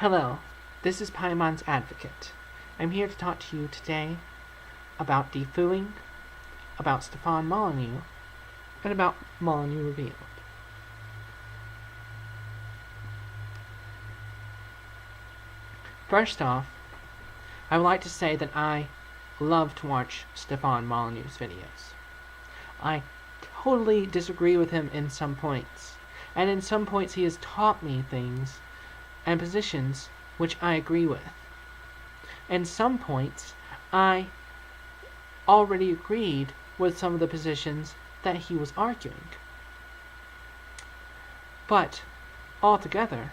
Hello, this is Paimon's Advocate. I'm here to talk to you today about defooing, about Stefan Molyneux, and about Molyneux Revealed. First off, I would like to say that I love to watch Stefan Molyneux's videos. I totally disagree with him in some points, and in some points he has taught me things and positions which I agree with. And some points I already agreed with some of the positions that he was arguing. But altogether,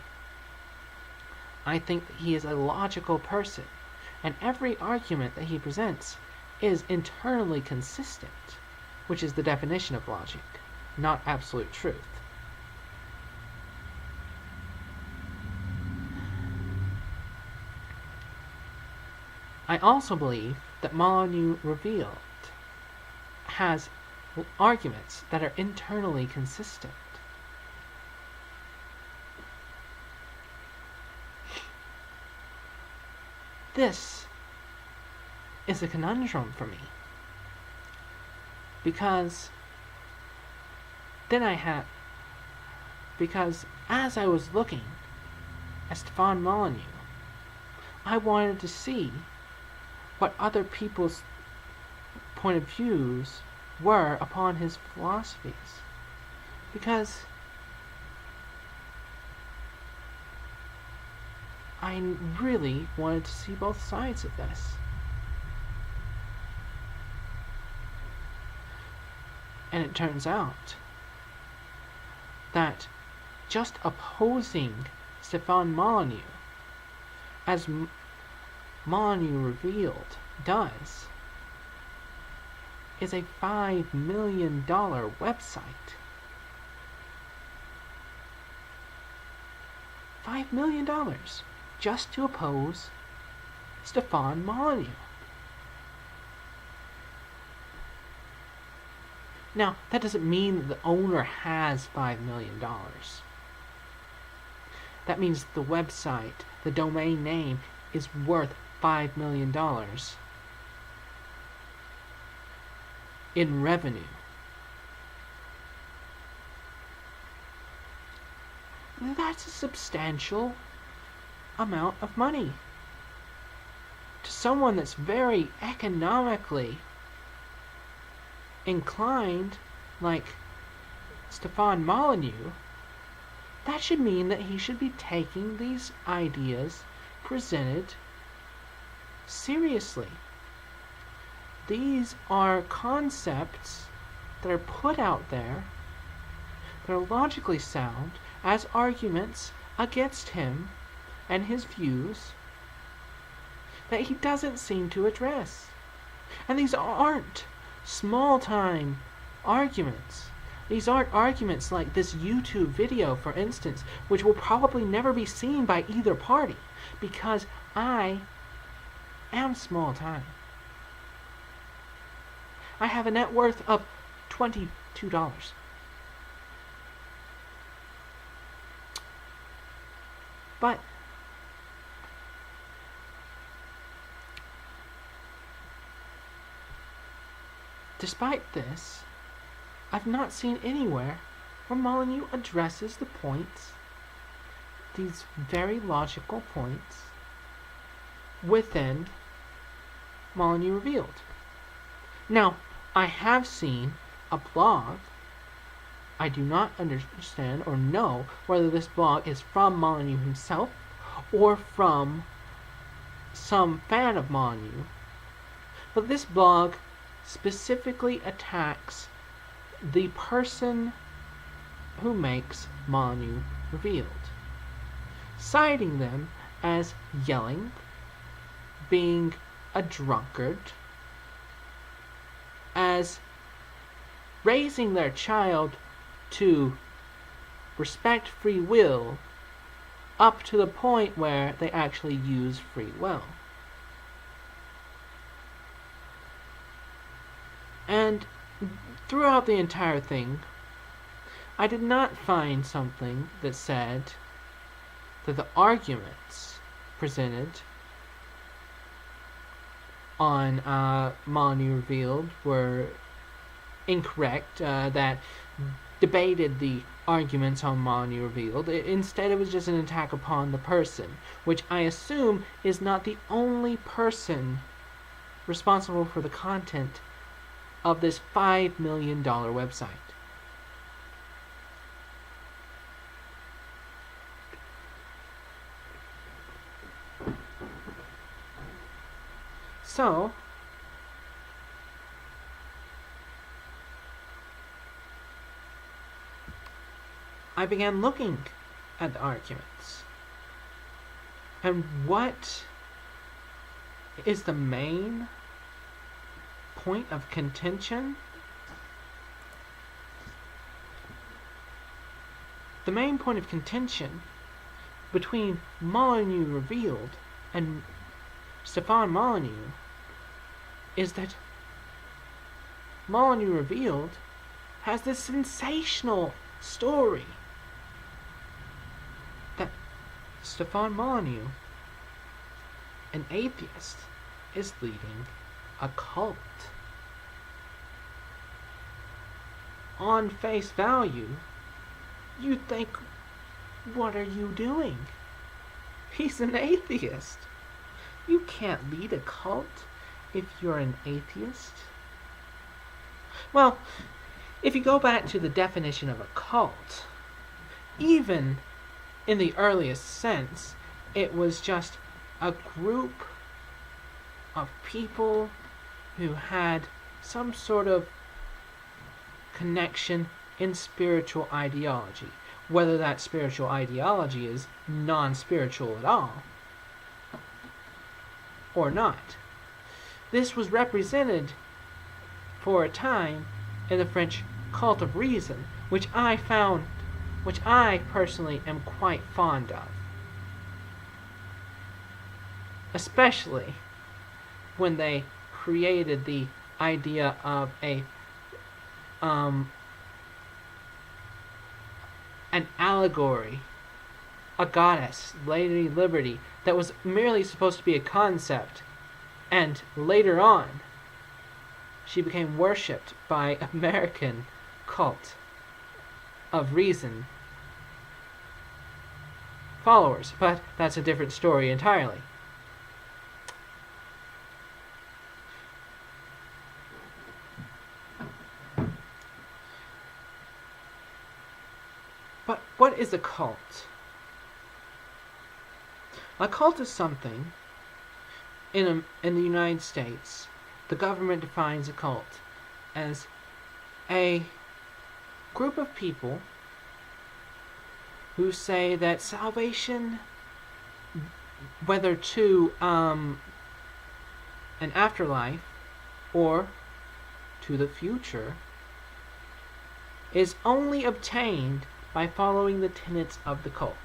I think that he is a logical person, and every argument that he presents is internally consistent, which is the definition of logic, not absolute truth. I also believe that Molyneux Revealed has arguments that are internally consistent. This is a conundrum for me, because as I was looking at Stefan Molyneux, I wanted to see what other people's point of views were upon his philosophies, because I really wanted to see both sides of this. And it turns out that just opposing Stefan Molyneux, as Molyneux Revealed does, is a $5 million website. $5 million just to oppose Stefan Molyneux. Now, that doesn't mean that the owner has $5 million. That means the website, the domain name, is worth $5 million in revenue. That's a substantial amount of money to someone that's very economically inclined, like Stefan Molyneux. That should mean that he should be taking these ideas presented seriously. These are concepts that are put out there that are logically sound as arguments against him and his views that he doesn't seem to address. And these aren't small-time arguments. These aren't arguments like this YouTube video, for instance, which will probably never be seen by either party, because I am small-time. I have a net worth of $22. But despite this, I've not seen anywhere where Molyneux addresses the points, these very logical points, within Molyneux Revealed. Now, I have seen a blog. I do not understand or know whether this blog is from Molyneux himself or from some fan of Molyneux, but this blog specifically attacks the person who makes Molyneux Revealed, citing them as yelling, being a drunkard, as raising their child to respect free will up to the point where they actually use free will. And throughout the entire thing, I did not find something that said that the arguments presented on Molyneux Revealed were incorrect, that debated the arguments on Molyneux Revealed. Instead, it was just an attack upon the person, which I assume is not the only person responsible for the content of this $5 million website. So, I began looking at the arguments. And what is the main point of contention? The main point of contention between Molyneux Revealed and Stefan Molyneux is that Molyneux Revealed has this sensational story that Stefan Molyneux, an atheist, is leading a cult. On face value, you'd think, what are you doing? He's an atheist. You can't lead a cult if you're an atheist. Well, if you go back to the definition of a cult, even in the earliest sense, it was just a group of people who had some sort of connection in spiritual ideology, whether that spiritual ideology is non-spiritual at all or not. This was represented for a time in the French cult of reason, which I personally am quite fond of. Especially when they created the idea of an allegory, a goddess, Lady Liberty, that was merely supposed to be a concept, and later on she became worshipped by American cult of reason followers, but that's a different story entirely. But what is a cult? A cult is something in the United States. The government defines a cult as a group of people who say that salvation, whether to an afterlife or to the future, is only obtained by following the tenets of the cults.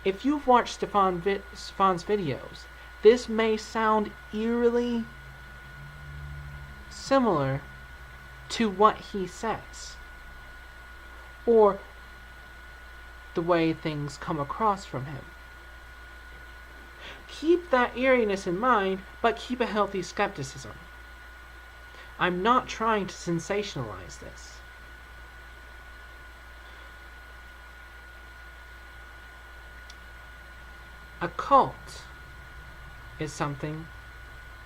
If you've watched Stefan's videos, this may sound eerily similar to what he says, or the way things come across from him. Keep that eeriness in mind, but keep a healthy skepticism. I'm not trying to sensationalize this. A cult is something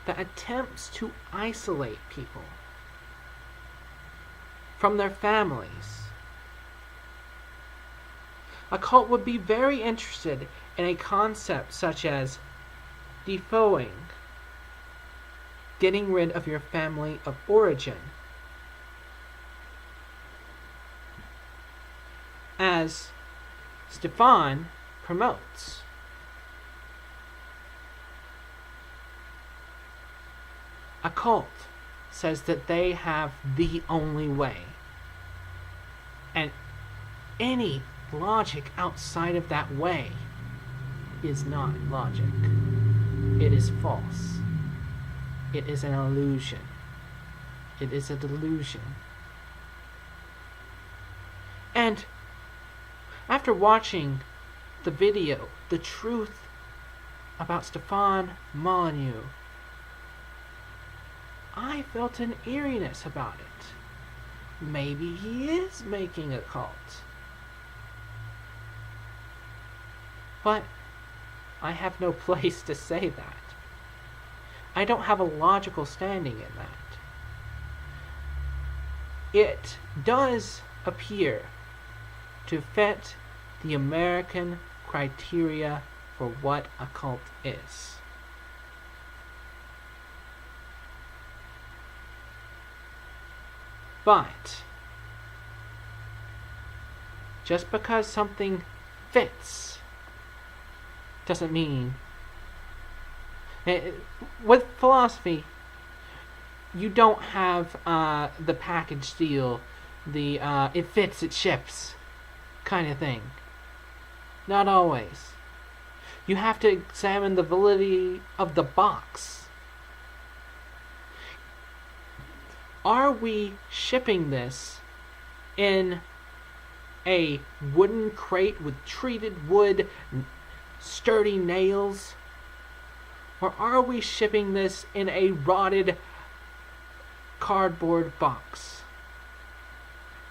that attempts to isolate people from their families. A cult would be very interested in a concept such as defooing, getting rid of your family of origin, as Stefan promotes. A cult says that they have the only way, and any logic outside of that way is not logic. It is false. It is an illusion. It is a delusion. And after watching the video, the truth about Stefan Molyneux, I felt an eeriness about it. Maybe he is making a cult. But I have no place to say that. I don't have a logical standing in that. It does appear to fit the American criteria for what a cult is. But just because something fits doesn't mean... With philosophy, you don't have the package deal, the it fits, it ships kind of thing. Not always. You have to examine the validity of the box. Are we shipping this in a wooden crate with treated wood, sturdy nails? Or are we shipping this in a rotted cardboard box?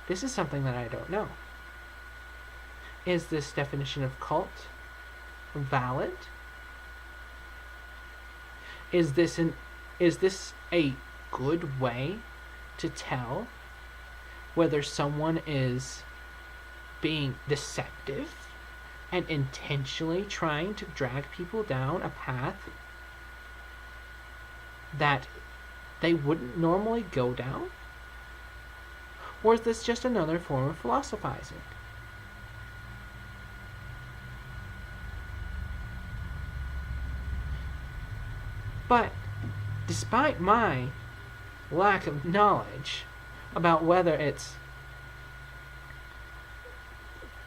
This is something that I don't know. Is this definition of cult valid? Is this a good way to tell whether someone is being deceptive and intentionally trying to drag people down a path that they wouldn't normally go down? Or is this just another form of philosophizing? But despite my lack of knowledge about whether it's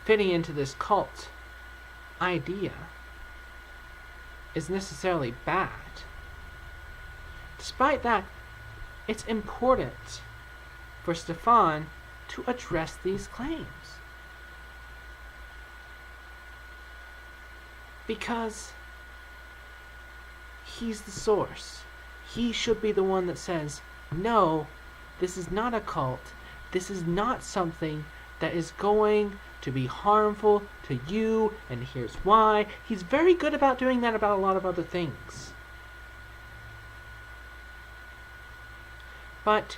fitting into this cult idea is necessarily bad, despite that, it's important for Stefan to address these claims. Because he's the source. He should be the one that says, no, this is not a cult. This is not something that is going to be harmful to you, and here's why. He's very good about doing that about a lot of other things. But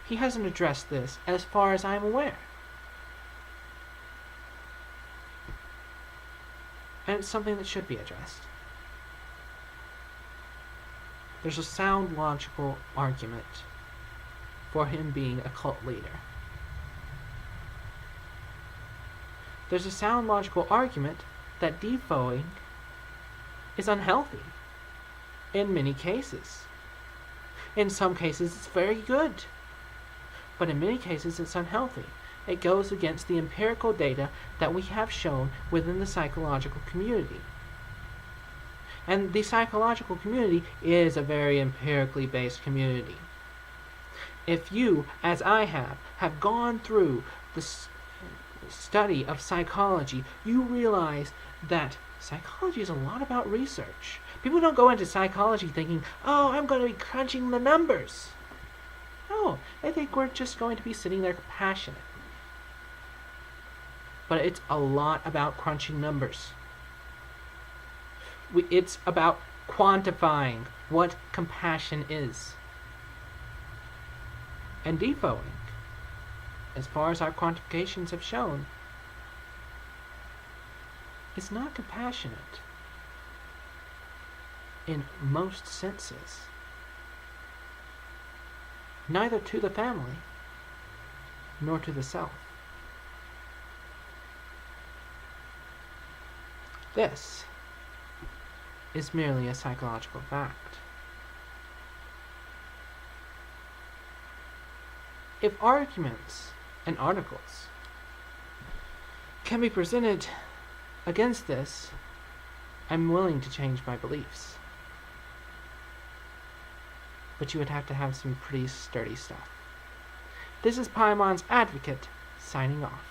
he hasn't addressed this as far as I'm aware. And it's something that should be addressed. There's a sound logical argument for him being a cult leader. There's a sound logical argument that defooing is unhealthy in many cases. In some cases it's very good, but in many cases it's unhealthy. It goes against the empirical data that we have shown within the psychological community. And the psychological community is a very empirically based community. If you, as I have gone through the study of psychology, you realize that psychology is a lot about research. People don't go into psychology thinking, oh, I'm going to be crunching the numbers. No, they think we're just going to be sitting there compassionate. But it's a lot about crunching numbers. It's about quantifying what compassion is. And defooing, as far as our quantifications have shown, is not compassionate in most senses. Neither to the family, nor to the self. This is merely a psychological fact. If arguments and articles can be presented against this, I'm willing to change my beliefs. But you would have to have some pretty sturdy stuff. This is Paimon's Advocate, signing off.